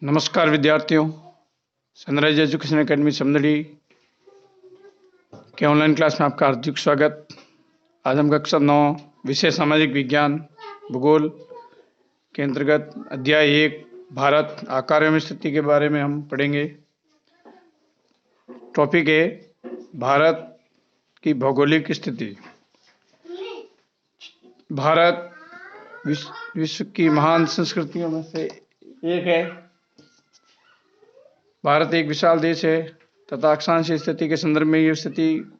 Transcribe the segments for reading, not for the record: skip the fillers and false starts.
नमस्कार विद्यार्थियों। Sunrise education academy Samdari के ऑनलाइन क्लास में आपका हार्दिक स्वागत। आज हम कक्षा 9 विषय सामाजिक विज्ञान भूगोल के अंतर्गत अध्याय 1 भारत आकार एवं स्थिति के बारे में हम पढ़ेंगे। टॉपिक है भारत की भौगोलिक स्थिति। भारत विश्व की महान संस्कृतियों में से एक है। भारत एक विशाल देश है तथा अक्षांशीय स्थिति के संदर्भ में यह स्थिति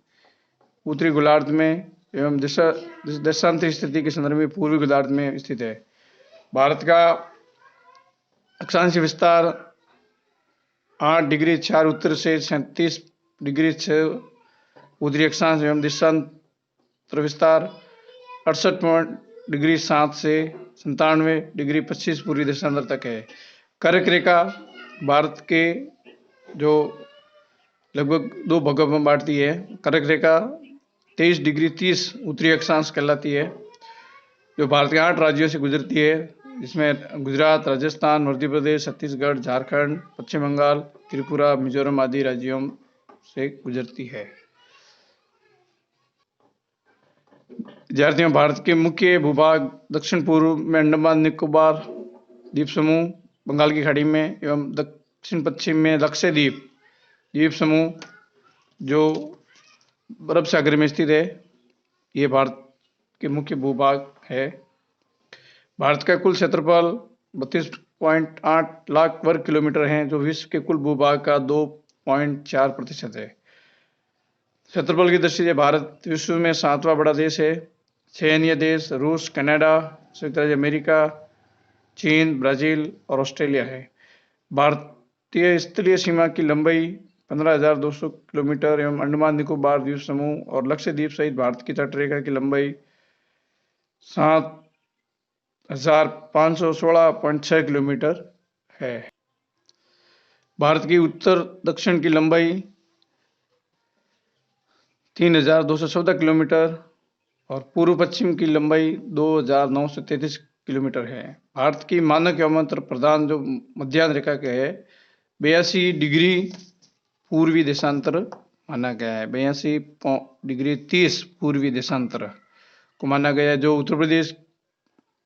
उत्तरी गोलार्ध में एवं देशांतरी स्थिति के संदर्भ में पूर्वी गोलार्ध में स्थित है। भारत का अक्षांशीय विस्तार 8 डिग्री 4 उत्तर से 37 डिग्री 6 उत्तरी अक्षांश एवं देशांतर विस्तार 68 डिग्री 7 से 97 डिग्री 25 पूर्वी देशांतर तक है। कर्क रेखा भारत के जो लगभग 2 भागों में बांटती है। कर्क रेखा 23 डिग्री 30 उत्तरी अक्षांश कहलाती है, जो भारत के 8 राज्यों से गुजरती है, जिसमें गुजरात, राजस्थान, मध्य प्रदेश, छत्तीसगढ़, झारखंड, पश्चिम बंगाल, त्रिपुरा, मिजोरम आदि राज्यों से गुजरती है। विद्यार्थियों, भारत के मुख्य भूभाग दक्षिण पूर्व में अंडमान निकोबार द्वीप समूह बंगाल की खाड़ी में एवं दक्षिण पश्चिम में लक्षद्वीप द्वीप समूह जो अरब सागर में स्थित है। ये भारत के मुख्य भूभाग है। भारत का कुल क्षेत्रफल 32.8 लाख वर्ग किलोमीटर है, जो विश्व के कुल भूभाग का 2.4% है। क्षेत्रफल की दृष्टि से भारत विश्व में 7वां बड़ा देश है। 6 अन्य देश रूस, कनाडा, संयुक्त राज्य अमेरिका, चीन, ब्राजील और ऑस्ट्रेलिया है। भारतीय स्थलीय सीमा की लंबाई 15,200 किलोमीटर एवं अंडमान निकोबार द्वीप समूह और लक्षद्वीप सहित भारत की तटरेखा की लंबाई 7,516.6 किलोमीटर है। भारत की उत्तर दक्षिण की लंबाई 3,214 किलोमीटर और पूर्व पश्चिम की लंबाई 2,933 किलोमीटर है। भारत की मानक एवं प्रधान जो मध्यान्ह रेखा के है 82 डिग्री पूर्वी देशांतर माना गया है। 82 डिग्री 30 पूर्वी देशांतर को माना गया है, जो उत्तर प्रदेश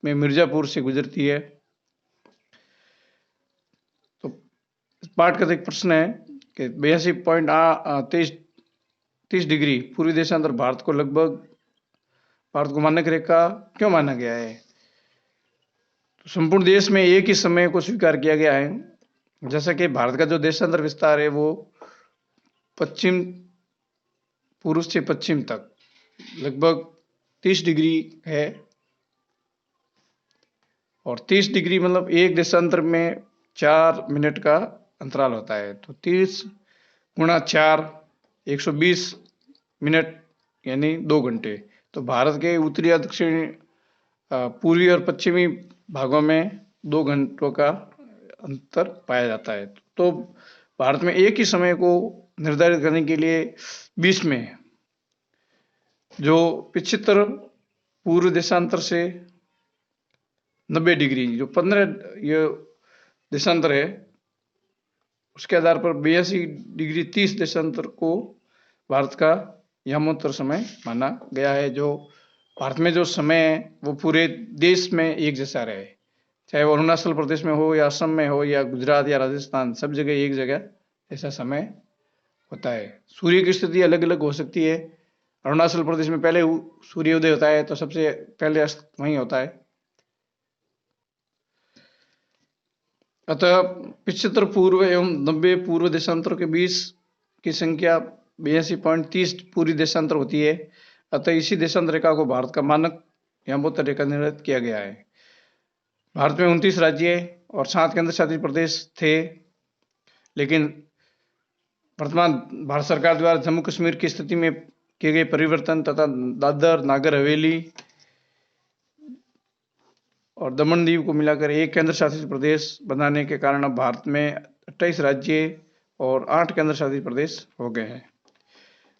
में मिर्जापुर से गुजरती है। तो पाठ का एक प्रश्न है कि 82.30 डिग्री पूर्वी देशांतर भारत को मानक रेखा क्यों माना गया है? तो संपूर्ण देश में एक ही समय को स्वीकार किया गया है। जैसा कि भारत का जो देशांतर विस्तार है वो पश्चिम पूर्व से पश्चिम तक लगभग 30 डिग्री है, और 30 डिग्री मतलब एक देशांतर में 4 मिनट का अंतराल होता है। तो 30 गुणा 4 120 मिनट यानी 2 घंटे। तो भारत के उत्तरी या दक्षिणी पूर्वी और पश्चिमी भागों में 2 घंटों का अंतर पाया जाता है। तो भारत में एक ही समय को निर्धारित करने के लिए बीच में जो 75 पूर्व देशांतर से 90 डिग्री जो 15 ये देशांतर है, उसके आधार पर 82 डिग्री 30 देशांतर को भारत का यमोत्तर समय माना गया है। जो भारत में जो समय है वो पूरे देश में एक जैसा रहे, चाहे वो अरुणाचल प्रदेश में हो या असम में हो या गुजरात या राजस्थान, सब जगह एक जगह ऐसा समय होता है। सूर्य की स्थिति अलग अलग हो सकती है। अरुणाचल प्रदेश में पहले सूर्योदय होता है तो सबसे पहले अस्त वहीं होता है। अतः 75 पूर्व एवं 90 पूर्व देशांतरों के बीच की संख्या 82.30 पूर्वी देशांतर होती है। अतः इसी देशांतर रेखा को भारत का मानक यमोत्तर रेखा निर्धारित किया गया है। भारत में 29 राज्य और 7 केंद्र शासित प्रदेश थे, लेकिन वर्तमान भारत सरकार द्वारा जम्मू कश्मीर की स्थिति में किए गए परिवर्तन तथा दादर नागर हवेली और दमन दीव को मिलाकर एक केंद्र शासित प्रदेश बनाने के कारण अब भारत में 28 राज्य और 8 केंद्र शासित प्रदेश हो गए हैं।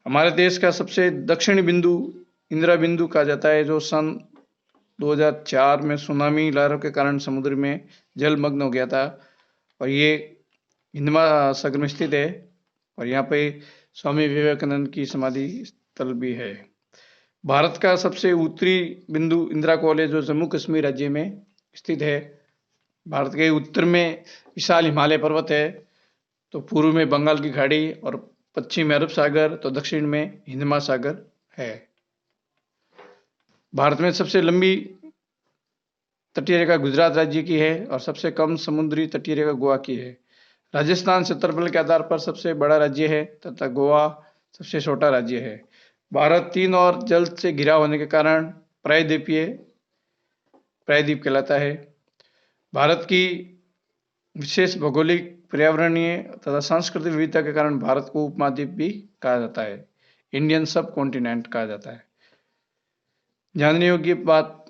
हमारे देश का सबसे दक्षिणी बिंदु इंदिरा बिंदु कहा जाता है, जो सन 2004 में सुनामी लहरों के कारण समुद्र में जलमग्न हो गया था और ये हिंद महासागर में स्थित है। और यहाँ पे स्वामी विवेकानंद की समाधि स्थल भी है। भारत का सबसे उत्तरी बिंदु इंदिरा कॉलेज जो जम्मू कश्मीर राज्य में स्थित है। भारत के उत्तर में विशाल हिमालय पर्वत है, तो पूर्व में बंगाल की खाड़ी और पश्चिम में अरब सागर, तो दक्षिण में हिंद महासागर है। भारत में सबसे लंबी तटीय रेखा गुजरात राज्य की है और सबसे कम समुद्री तटीय रेखा गोवा की है। राजस्थान क्षेत्रफल के आधार पर सबसे बड़ा राज्य है तथा गोवा सबसे छोटा राज्य है। भारत तीन और जल से घिरा होने के कारण प्रायद्वीप कहलाता है। भारत की विशेष भौगोलिक, पर्यावरणीय तथा सांस्कृतिक विविधता के कारण भारत को उपमहाद्वीप भी कहा जाता है, इंडियन सब कॉन्टिनेंट कहा जाता है। जानने योग्य बात,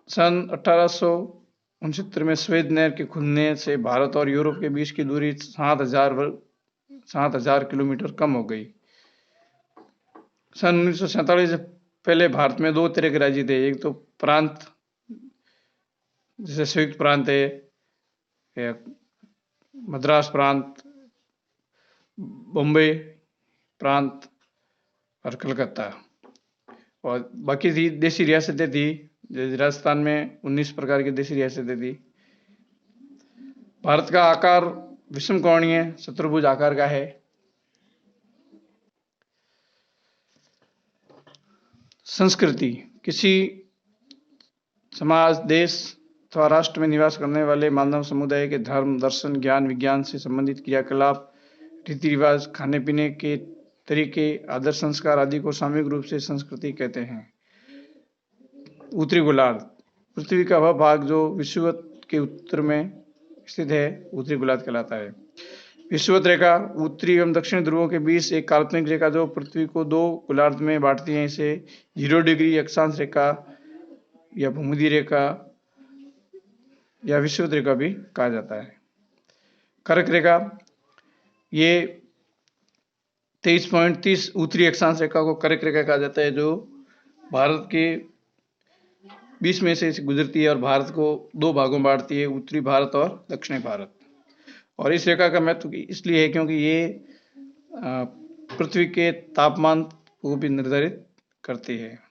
सन 1869 में स्वेद नहर के खुलने से भारत और यूरोप के बीच की दूरी 7,000 किलोमीटर कम हो गई। सन 1947 से पहले भारत में दो तरह के राज्य थे, एक तो प्रांत जैसे संयुक्त प्रांत है, मद्रास प्रांत, बॉम्बे प्रांत और कलकत्ता, और बाकी थी देशी रियासतें थी। जैसे राजस्थान में 19 प्रकार की देशी रियासतें थी। भारत का आकार विषमकोणीय चतुर्भुज आकार का है। संस्कृति, किसी समाज, देश अथवा राष्ट्र में निवास करने वाले मानव समुदाय के धर्म, दर्शन, ज्ञान, विज्ञान से संबंधित क्रियाकलाप, रीति रिवाज, खाने पीने के तरीके, आदर संस्कार आदि को सामूहिक रूप से संस्कृति कहते हैं। उत्तरी गोलार्ध, पृथ्वी का वह भाग जो विषुवत के उत्तर में स्थित है, उत्तरी गोलार्ध कहलाता है। विषुवत रेखा उत्तरी एवं दक्षिण ध्रुवों के बीच एक काल्पनिक रेखा जो पृथ्वी को दो गोलार्ध में बांटती है, इसे 0 डिग्री अक्षांश रेखा या भूमध्य रेखा या विषुवत रेखा भी कहा जाता है। कर्क रेखा, ये 23.30 उत्तरी अक्षांश रेखा को कर्क रेखा कहा जाता है, जो भारत के बीच में से गुजरती है और भारत को दो भागों में बांटती है, उत्तरी भारत और दक्षिणी भारत। और इस रेखा का महत्व इसलिए है क्योंकि ये पृथ्वी के तापमान को भी निर्धारित करती है।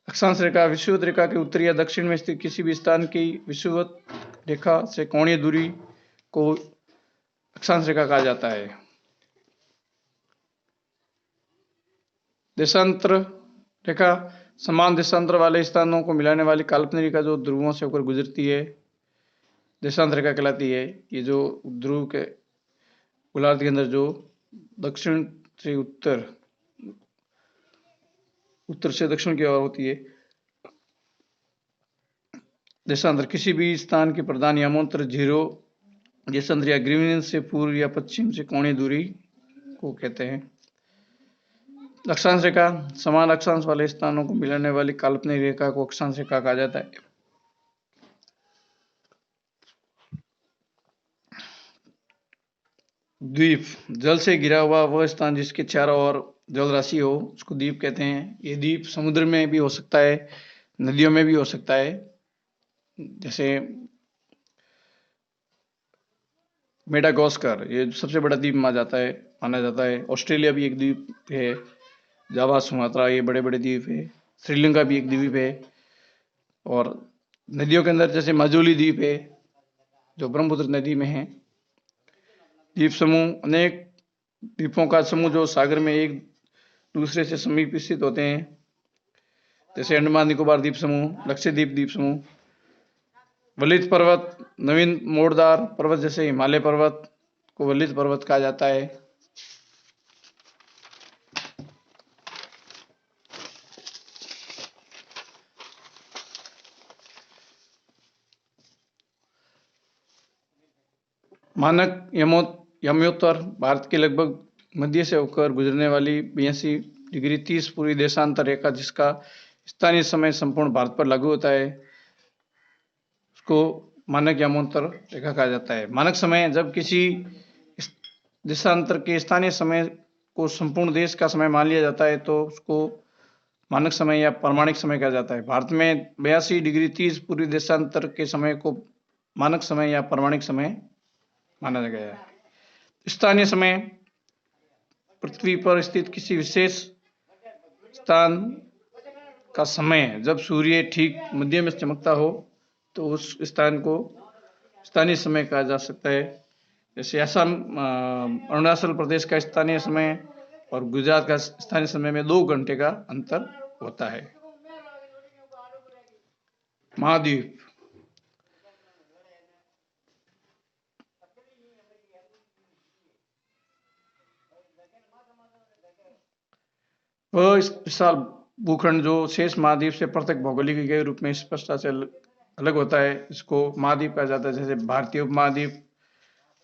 अक्षांश रेखा, विषुवत रेखा के उत्तरी या दक्षिण में स्थित किसी भी स्थान की विषुवत रेखा से कोणीय दूरी को अक्षांश रेखा कहा जाता है। देशांतर रेखा, समान देशांतर वाले स्थानों को मिलाने वाली काल्पनिक रेखा जो ध्रुवों से होकर गुजरती है, देशांतर रेखा कहलाती है। ये जो ध्रुव के गोलार्ध के अंदर जो दक्षिण से उत्तर से दक्षिण की ओर होती है, देशांतर किसी भी स्थान के प्रधान यामोत्तर 0 देशांतर या ग्रीनिच से पूर्व या पश्चिम से कोणीय दूरी को कहते हैं। अक्षांश रेखा, समान अक्षांश वाले स्थानों को मिलाने वाली काल्पनिक रेखा को अक्षांश रेखा कहा जाता है। द्वीप, जल से घिरा हुआ वह स्थान जिसके चारों ओर जल राशि हो उसको द्वीप कहते हैं। ये द्वीप समुद्र में भी हो सकता है, नदियों में भी हो सकता है। जैसे मेडागास्कर, ये सबसे बड़ा द्वीप माना जाता है। ऑस्ट्रेलिया भी एक द्वीप है। जावा, सुमात्रा, ये बड़े बड़े द्वीप है। श्रीलंका भी एक द्वीप है। और नदियों के अंदर जैसे माजुली द्वीप है जो ब्रह्मपुत्र नदी में है। द्वीप समूह, अनेक द्वीपों का समूह जो सागर में एक दूसरे से समीप स्थित होते हैं, जैसे अंडमान निकोबार द्वीप समूह, लक्षद्वीप द्वीप समूह। वलित पर्वत, नवीन मोड़दार पर्वत जैसे हिमालय पर्वत को वलित पर्वत कहा जाता है। मानक यमोत्तर, भारत के लगभग मध्य से होकर गुजरने वाली 82 डिग्री 30 पूर्वी देशांतर रेखा जिसका स्थानीय समय संपूर्ण भारत पर लागू होता है, उसको मानक यमोत्तर रेखा कहा जाता है। मानक समय, जब किसी देशांतर के स्थानीय समय को संपूर्ण देश का समय मान लिया जाता है तो उसको मानक समय या प्रमाणिक समय कहा जाता है। भारत में 82 डिग्री 30 पूर्वी देशांतर के समय को मानक समय या प्रमाणिक समय माना गया है। स्थानीय समय पृथ्वी पर स्थित किसी विशेष स्थान का समय जब सूर्य ठीक मध्य में चमकता हो तो उस स्थान को स्थानीय समय कहा जा सकता है। जैसे असम, अरुणाचल प्रदेश का स्थानीय समय और गुजरात का स्थानीय समय में 2 घंटे का अंतर होता है। महाद्वीप वह इस विशाल भूखंड जो शेष महाद्वीप से पृथक भौगोलिक के रूप में स्पष्टता से अलग होता है, इसको महाद्वीप कहा जाता है। जैसे भारतीय उपमहाद्वीप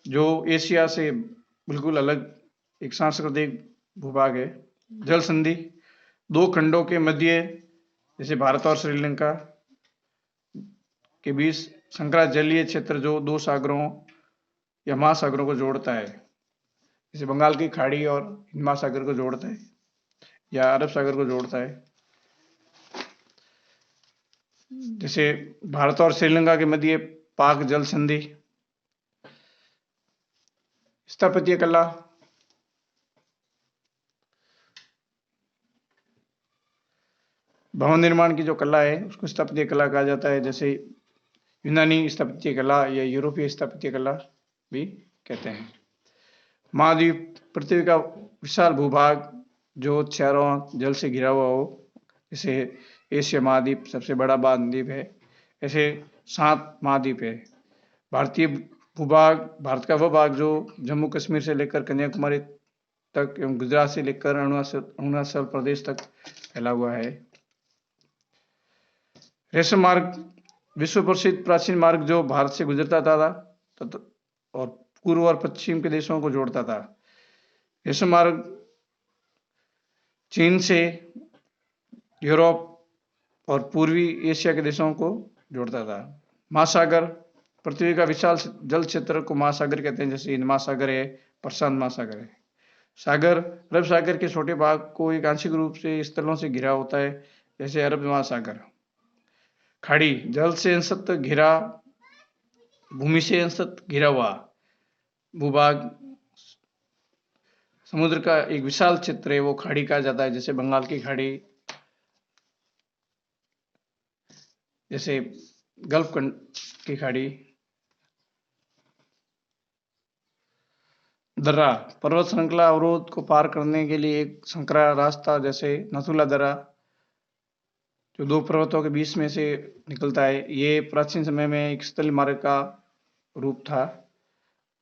जो एशिया से बिल्कुल अलग एक सांस्कृतिक भूभाग है। जल संधि 2 खंडों के मध्य, जैसे भारत और श्रीलंका के बीच संकरा जलीय क्षेत्र जो 2 सागरों या महासागरों को जोड़ता है, जैसे बंगाल की खाड़ी और हिंद महासागर को जोड़ता है या अरब सागर को जोड़ता है। जैसे भारत और श्रीलंका के मध्य पाक जल संधि। स्थापत्य कला भवन निर्माण की जो कला है उसको स्थापत्य कला कहा जाता है। जैसे यूनानी स्थापत्य कला या यूरोपीय स्थापत्य कला भी कहते हैं। महाद्वीप पृथ्वी का विशाल भूभाग जो चारों जल से घिरा हुआ हो। जैसे एशिया महाद्वीप सबसे बड़ा महाद्वीप है, ऐसे 7 महाद्वीप है। भारतीय भूभाग भारत का वह भाग जो जम्मू कश्मीर से लेकर कन्याकुमारी तक एवं गुजरात से लेकर अरुणाचल प्रदेश तक फैला हुआ है। रेशम मार्ग विश्व प्रसिद्ध प्राचीन मार्ग जो भारत से गुजरता था और पूर्व और पश्चिम के देशों को जोड़ता था। रेशम मार्ग चीन से यूरोप और पूर्वी एशिया के देशों को जोड़ता था। महासागर पृथ्वी का विशाल जल क्षेत्र को महासागर कहते हैं। जैसे हिंद महासागर है, प्रशांत महासागर है। सागर अरब सागर के छोटे भाग को एक आंशिक रूप से स्थलों से घिरा होता है, जैसे अरब महासागर। खाड़ी जल से अंशतः घिरा, भूमि से अंशतः घिरा हुआ भूभाग समुद्र का एक विशाल क्षेत्र है, वो खाड़ी कहा जाता है। जैसे बंगाल की खाड़ी, जैसे गल्फ की खाड़ी। दर्रा पर्वत श्रृंखला अवरोध को पार करने के लिए एक संकरा रास्ता, जैसे नथुला दर्रा जो 2 पर्वतों के बीच में से निकलता है। ये प्राचीन समय में एक स्थल मार्ग का रूप था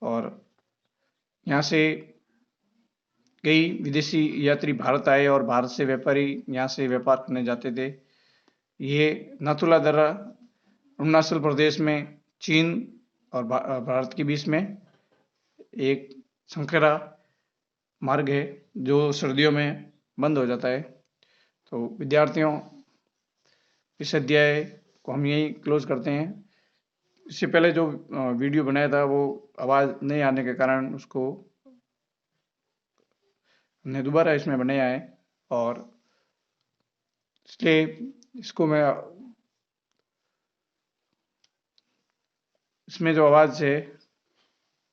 और यहाँ से कई विदेशी यात्री भारत आए और भारत से व्यापारी यहाँ से व्यापार करने जाते थे। ये नथुला दर्रा अरुणाचल प्रदेश में चीन और भारत के बीच में एक संकरा मार्ग है जो सर्दियों में बंद हो जाता है। तो विद्यार्थियों, इस अध्याय को हम यही क्लोज करते हैं। इससे पहले जो वीडियो बनाया था वो आवाज़ नहीं आने के कारण उसको हमने दोबारा इसमें बनाया है और इसलिए इसको मैं इसमें जो आवाज़ है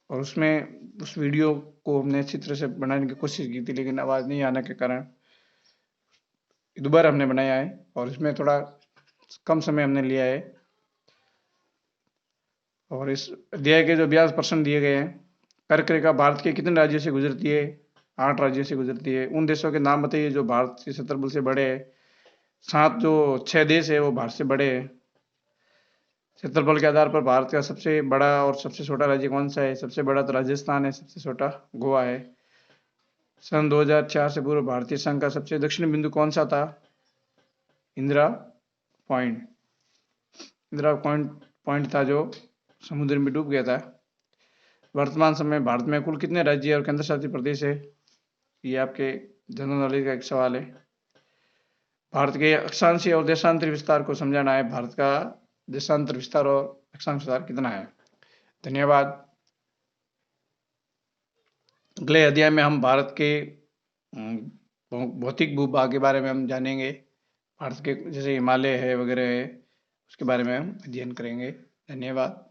और उसमें उस वीडियो को हमने अच्छी तरह से बनाने की कोशिश की थी, लेकिन आवाज़ नहीं आने के कारण दोबारा हमने बनाया है और इसमें थोड़ा कम समय हमने लिया है। और इस अध्याय के जो अभ्यास प्रश्न दिए गए हैं, कर्करेखा भारत के कितने राज्यों से गुजरती है? 8 राज्यों से गुजरती है। उन देशों के नाम बताइए जो भारत के क्षेत्रफल से बड़े हैं। 7 जो 6 देश है वो भारत से बड़े हैं। क्षेत्रफल के आधार पर भारत का सबसे बड़ा और सबसे छोटा राज्य कौन सा है? सबसे बड़ा तो राजस्थान है, सबसे छोटा गोवा है। सन 2004 से पूर्व भारतीय संघ का सबसे दक्षिणी बिंदु कौन सा था? इंदिरा पॉइंट। इंदिरा पॉइंट था जो समुद्र में डूब गया था। वर्तमान समय भारत में कुल कितने राज्य और केंद्र शासित प्रदेश है? ये आपके जनरल नॉलेज का एक सवाल है। भारत के अक्षांशीय और देशांतरी विस्तार को समझाना है। भारत का देशांतर विस्तार और अक्षांश विस्तार कितना है? धन्यवाद। अगले अध्याय में हम भारत के भौतिक भूभाग के बारे में हम जानेंगे। भारत के जैसे हिमालय है वगैरह है, उसके बारे में हम अध्ययन करेंगे। धन्यवाद।